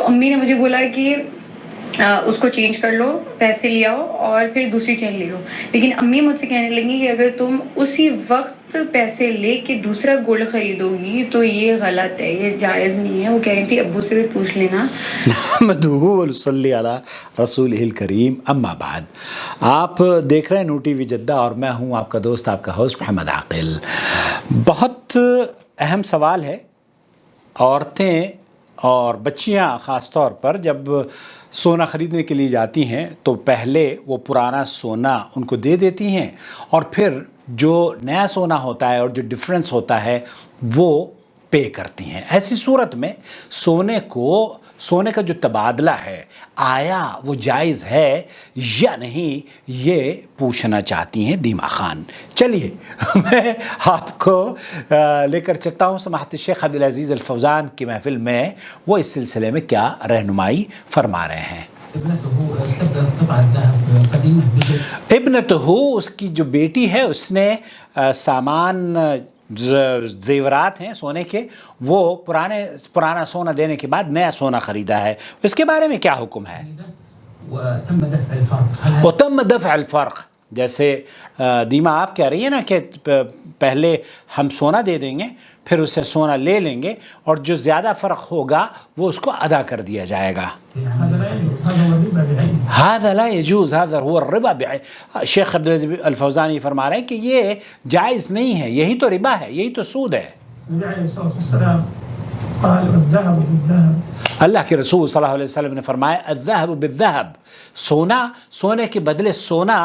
تو امی نے مجھے بولا کہ اس کو چینج کر لو، پیسے لے آؤ اور پھر دوسری چین لے لو. لیکن امی مجھ سے کہنے لگی کہ اگر تم اسی وقت پیسے لے کے دوسرا گولڈ خریدو گی تو یہ غلط ہے، یہ جائز نہیں ہے. وہ کہہ رہی تھی ابو سے بھی پوچھ لینا. نحمدہ ونصلی علی رسولہ الکریم، اما بعد. آپ دیکھ رہے ہیں نو ٹی وی جدہ اور میں ہوں آپ کا دوست، آپ کا ہوسٹ محمد عاقل. بہت اہم سوال ہے. عورتیں اور بچیاں خاص طور پر جب سونا خریدنے کے لیے جاتی ہیں تو پہلے وہ پرانا سونا ان کو دے دیتی ہیں اور پھر جو نیا سونا ہوتا ہے اور جو ڈفرینس ہوتا ہے وہ پے کرتی ہیں. ایسی صورت میں سونے کا جو تبادلہ ہے آیا وہ جائز ہے یا نہیں، یہ پوچھنا چاہتی ہیں دیما خان. چلیے میں آپ کو لے کر چلتا ہوں سماحت الشیخ عبدالعزیز الفوزان کی محفل میں. وہ اس سلسلے میں کیا رہنمائی فرما رہے ہیں. ابنتہ اس کی جو بیٹی ہے اس نے سامان زیورات ہیں سونے کے، وہ پرانا سونا دینے کے بعد نیا سونا خریدا ہے. اس کے بارے میں کیا حکم ہے؟ وتم دفع الفرق. جیسے دیما آپ کہہ رہی ہیں نا کہ پہلے ہم سونا دے دیں گے پھر اس سے سونا لے لیں گے اور جو زیادہ فرق ہوگا وہ اس کو ادا کر دیا جائے گا. هذا لا يجوز، هذا هو الربا. شیخ عبدالعزیز الفوزانی فرما رہے ہیں کہ یہ جائز نہیں ہے، یہی تو ربا ہے، یہی تو سود ہے. اللہ کے رسول صلی اللہ علیہ وسلم نے فرمایا الذهب بالذهب، سونے کے بدلے سونا،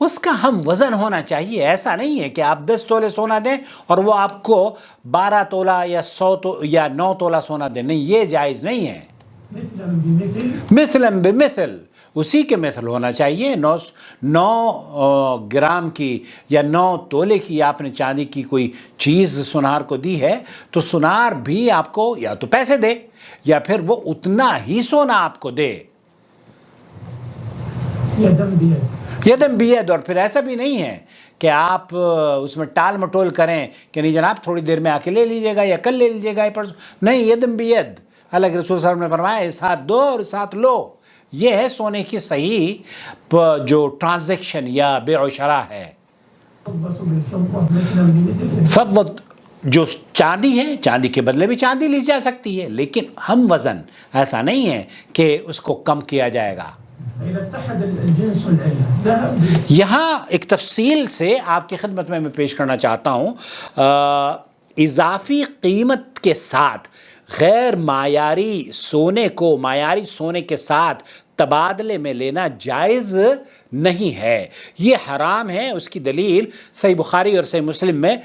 اس کا ہم وزن ہونا چاہیے. ایسا نہیں ہے کہ آپ 10 تولے سونا دیں اور وہ آپ کو 12 تولہ یا 9 تولہ سونا دیں. نہیں، یہ جائز نہیں ہے. مثلا بمثل، اسی کے مثل ہونا چاہیے. 9 گرام کی یا 9 تولے کی آپ نے چاندی کی کوئی چیز سنار کو دی ہے تو سنار بھی آپ کو یا تو پیسے دے یا پھر وہ اتنا ہی سونا آپ کو دے. یدم بید. اور پھر ایسا بھی نہیں ہے کہ آپ اس میں ٹال مٹول کریں کہ نہیں جناب تھوڑی دیر میں آ کے لے لیجئے گا یا کل لے لیجئے گا. نہیں، یدم بید. اللہ کے رسول صلی اللہ علیہ وسلم نے فرمایا اس ہاتھ دو اور اس ہاتھ لو. یہ ہے سونے کی صحیح جو ٹرانزیکشن یا بیع و شراء ہے. فضت جو چاندی ہے، چاندی کے بدلے بھی چاندی لی جا سکتی ہے لیکن ہم وزن ایسا نہیں ہے کہ اس کو کم کیا جائے گا. یہاں ایک تفصیل سے آپ کی خدمت میں پیش کرنا چاہتا ہوں. اضافی قیمت کے ساتھ غیر معیاری سونے کو معیاری سونے کے ساتھ تبادلے میں لینا جائز نہیں ہے، یہ حرام ہے. اس کی دلیل صحیح بخاری اور صحیح مسلم میں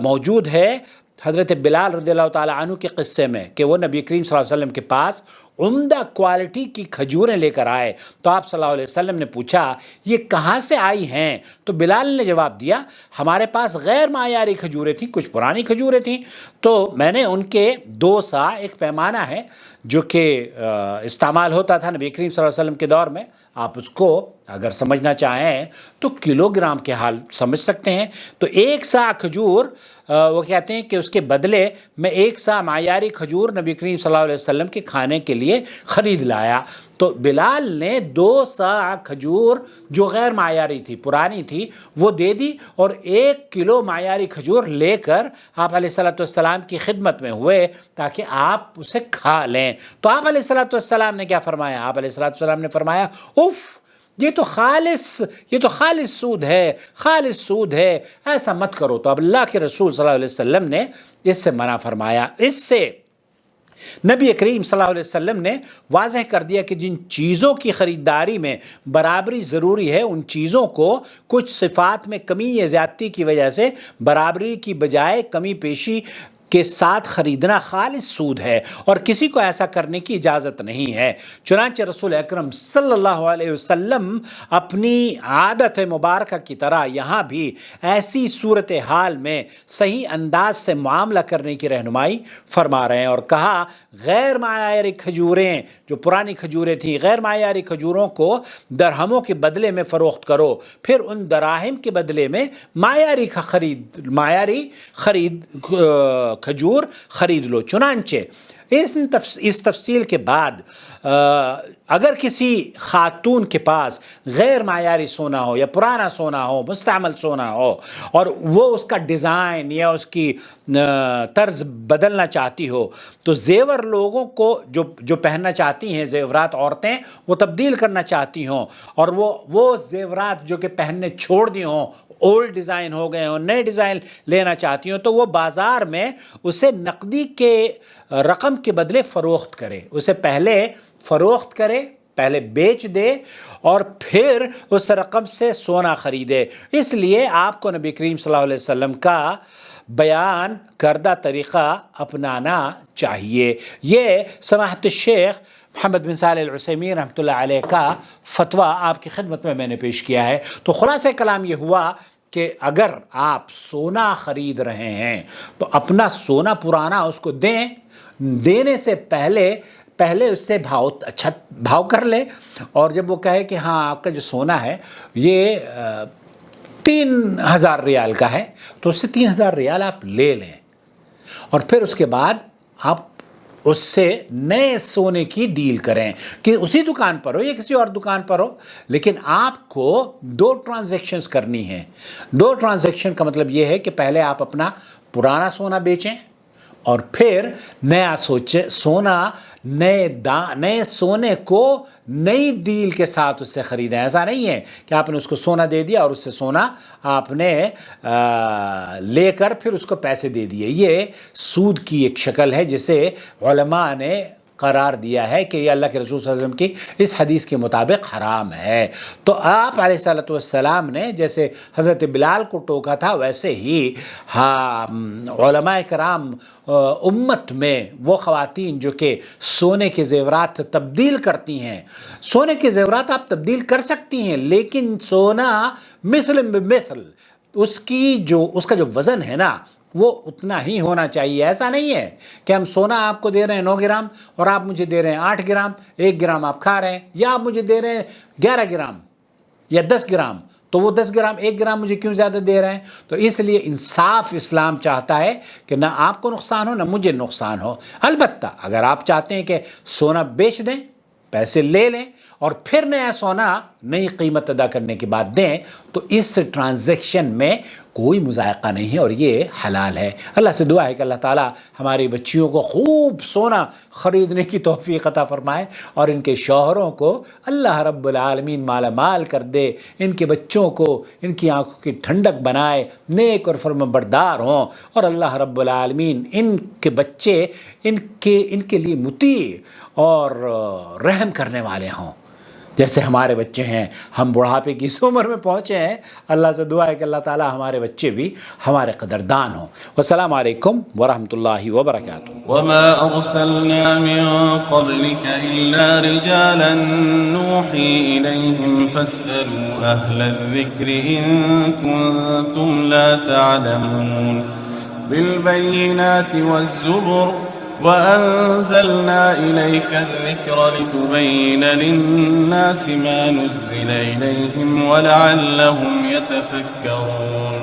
موجود ہے. حضرت بلال رضی اللہ تعالیٰ عنہ کے قصے میں کہ وہ نبی کریم صلی اللہ علیہ وسلم کے پاس عمدہ کوالٹی کی کھجوریں لے کر آئے تو آپ صلی اللہ علیہ وسلم نے پوچھا یہ کہاں سے آئی ہیں؟ تو بلال نے جواب دیا ہمارے پاس غیر معیاری کھجوریں تھیں، کچھ پرانی کھجوریں تھیں تو میں نے ان کے 2 سا، ایک پیمانہ ہے جو کہ استعمال ہوتا تھا نبی کریم صلی اللہ علیہ وسلم کے دور میں. آپ اس کو اگر سمجھنا چاہیں تو کلو گرام کے حال سمجھ سکتے ہیں. تو 1 سا کھجور وہ کہتے ہیں کہ اس کے بدلے میں 1 سا معیاری کھجور نبی کریم صلی اللہ علیہ وسلم کے کھانے کے لیے خرید لایا. تو بلال نے 2 سا کھجور جو غیر معیاری تھی، پرانی تھی، وہ دے دی اور 1 کلو معیاری کھجور لے کر آپ علیہ الصلوۃ والسلام کی خدمت میں ہوئے تاکہ آپ اسے کھا لیں. تو آپ علیہ الصلوۃ والسلام نے کیا فرمایا؟ آپ علیہ الصلوۃ والسلام نے فرمایا اف، یہ تو خالص سود ہے، خالص سود ہے، ایسا مت کرو. تو اب اللہ کے رسول صلی اللہ علیہ وسلم نے اس سے منع فرمایا. اس سے نبی کریم صلی اللہ علیہ وسلم نے واضح کر دیا کہ جن چیزوں کی خریداری میں برابری ضروری ہے ان چیزوں کو کچھ صفات میں کمی یا زیادتی کی وجہ سے برابری کی بجائے کمی پیشی کے ساتھ خریدنا خالص سود ہے اور کسی کو ایسا کرنے کی اجازت نہیں ہے. چنانچہ رسول اکرم صلی اللہ علیہ وسلم اپنی عادت مبارکہ کی طرح یہاں بھی ایسی صورتحال میں صحیح انداز سے معاملہ کرنے کی رہنمائی فرما رہے ہیں اور کہا غیر معیاری کھجوریں جو پرانی کھجوریں تھیں، غیر معیاری کھجوروں کو درہموں کے بدلے میں فروخت کرو، پھر ان دراہم کے بدلے میں معیاری کھجور خرید لو. چنانچہ اس تفصیل کے بعد اگر کسی خاتون کے پاس غیر معیاری سونا ہو یا پرانا سونا ہو، مستعمل سونا ہو، اور وہ اس کا ڈیزائن یا اس کی طرز بدلنا چاہتی ہو، تو زیور لوگوں کو جو پہننا چاہتی ہیں، زیورات عورتیں وہ تبدیل کرنا چاہتی ہوں، اور وہ زیورات جو کہ پہننے چھوڑ دی ہوں، اولڈ ڈیزائن ہو گئے ہوں، نئے ڈیزائن لینا چاہتی ہوں، تو وہ بازار میں اسے نقدی کے رقم کے بدلے فروخت کرے، اسے پہلے فروخت کرے، پہلے بیچ دے، اور پھر اس رقم سے سونا خریدے۔ اس لیے آپ کو نبی کریم صلی اللہ علیہ وسلم کا بیان کردہ طریقہ اپنانا چاہیے۔ یہ سماحت الشیخ محمد بن صالح العثیمین رحمۃ اللہ علیہ کا فتویٰ آپ کی خدمت میں نے پیش کیا ہے۔ تو خلاصہ کلام یہ ہوا کہ اگر آپ سونا خرید رہے ہیں تو اپنا سونا پرانا اس کو دیں، دینے سے پہلے اس سے اچھا بھاؤ کر لے، اور جب وہ کہے کہ ہاں آپ کا جو سونا ہے یہ 3000 ریال کا ہے، تو اس سے 3000 ریال آپ لے لیں، اور پھر اس کے بعد آپ اس سے نئے سونے کی ڈیل کریں، کہ اسی دکان پر ہو یا کسی اور دکان پر ہو، لیکن آپ کو 2 ٹرانزیکشنز کرنی ہیں۔ 2 ٹرانزیکشن کا مطلب یہ ہے کہ پہلے آپ اپنا پرانا سونا بیچیں، اور پھر نیا سونا نئے سونے کو نئی ڈیل کے ساتھ اس سے خریدیں۔ ایسا نہیں ہے کہ آپ نے اس کو سونا دے دیا اور اس سے سونا آپ نے لے کر پھر اس کو پیسے دے دیے۔ یہ سود کی ایک شکل ہے جسے علماء نے قرار دیا ہے کہ یہ اللہ کے رسول صلی اللہ علیہ وسلم کی اس حدیث کے مطابق حرام ہے۔ تو آپ علیہ السلام نے جیسے حضرت بلال کو ٹوکا تھا، ویسے ہی علماء کرام امت میں وہ خواتین جو کہ سونے کے زیورات تبدیل کرتی ہیں، سونے کے زیورات آپ تبدیل کر سکتی ہیں، لیکن سونا مثل بمثل، اس کا جو وزن ہے نا وہ اتنا ہی ہونا چاہیے۔ ایسا نہیں ہے کہ ہم سونا آپ کو دے رہے ہیں 9 گرام اور آپ مجھے دے رہے ہیں 8 گرام، 1 گرام آپ کھا رہے ہیں، یا آپ مجھے دے رہے ہیں 11 گرام یا 10 گرام، تو وہ 10 گرام 1 گرام مجھے کیوں زیادہ دے رہے ہیں؟ تو اس لیے انصاف اسلام چاہتا ہے کہ نہ آپ کو نقصان ہو نہ مجھے نقصان ہو۔ البتہ اگر آپ چاہتے ہیں کہ سونا بیچ دیں، پیسے لے لیں، اور پھر نیا سونا نئی قیمت ادا کرنے کے بعد دیں، تو اس ٹرانزیکشن میں کوئی مذائقہ نہیں ہے اور یہ حلال ہے۔ اللہ سے دعا ہے کہ اللہ تعالیٰ ہماری بچیوں کو خوب سونا خریدنے کی توفیق عطا فرمائے، اور ان کے شوہروں کو اللہ رب العالمین مالا مال کر دے، ان کے بچوں کو ان کی آنکھوں کی ٹھنڈک بنائے، نیک اور فرمانبردار ہوں، اور اللہ رب العالمین ان کے بچے ان کے لیے مطیع اور رحم کرنے والے ہوں، جیسے ہمارے بچے ہیں۔ ہم بڑھاپے کی اس عمر میں پہنچے ہیں، اللہ سے دعا ہے کہ اللہ تعالیٰ ہمارے بچے بھی ہمارے قدردان ہوں۔ والسلام علیکم ورحمۃ اللہ وبرکاتہ۔ وما أرسلنا من قبلك إلا رجالا نوحي إليهم فاسألوا أهل الذكر إن كنتم لا تعلمون بالبينات والزبر وأنزلنا إليك الذكر لتبين للناس ما نزل إليهم ولعلهم يتفكرون